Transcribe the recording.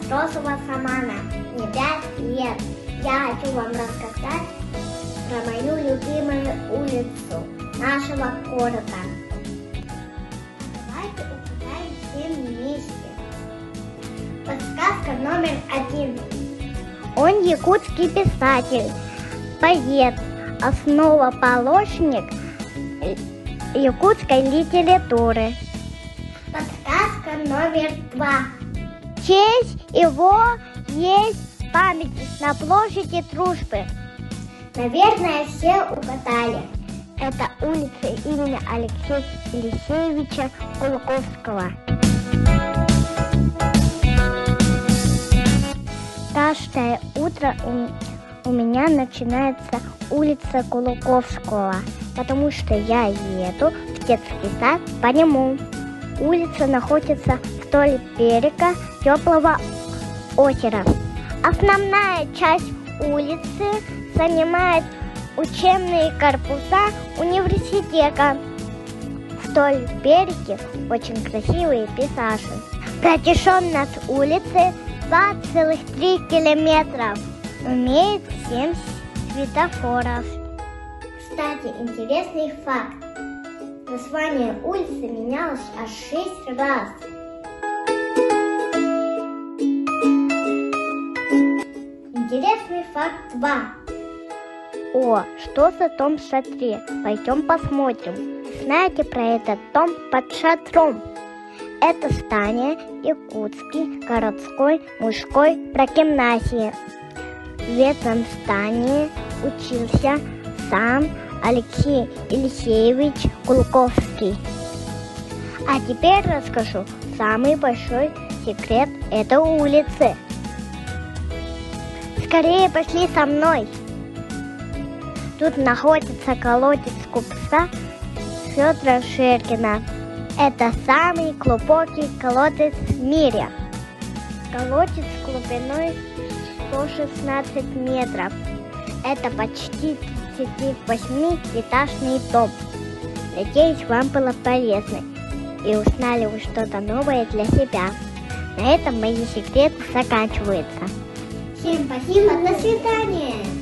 матросова Самана. Мне 5 лет. Я хочу вам рассказать про мою любимую улицу нашего города. Давайте угадаем все вместе. Подсказка номер 1. Он якутский писатель, поэт, основоположник якутской литературы. Подсказка номер 2. В честь его есть памятник на площади Дружбы. Наверное, все угадали. Это улица имени Алексея Елисеевича Кулаковского. Каждое утро у меня начинается улица Кулаковского, потому что я еду в детский сад по нему. Улица находится вдоль берега теплого озера. Основная часть улицы занимает учебные корпуса университета. Вдоль берега очень красивые пейзажи. Протяженность улицы 2,3 километра. Имеет 7 светофоров. Кстати, интересный факт. Название улицы менялось аж 6 раз. Интересный факт 2. О, что за дом в шатре? Пойдем посмотрим. Знаете про этот дом под шатром? Это здание Якутский городской мужской прогимназии. В этом здании учился сам Алексей Елисеевич Кулаковский. А теперь расскажу самый большой секрет этой улицы. Скорее пошли со мной. Тут находится колодец купца Федора Шеркина. Это самый глубокий колодец в мире. Колодец глубиной 116 метров. Это почти 38-этажный дом. Надеюсь, вам было полезно и узнали вы что-то новое для себя. На этом мои секреты заканчиваются. Всем спасибо, до свидания!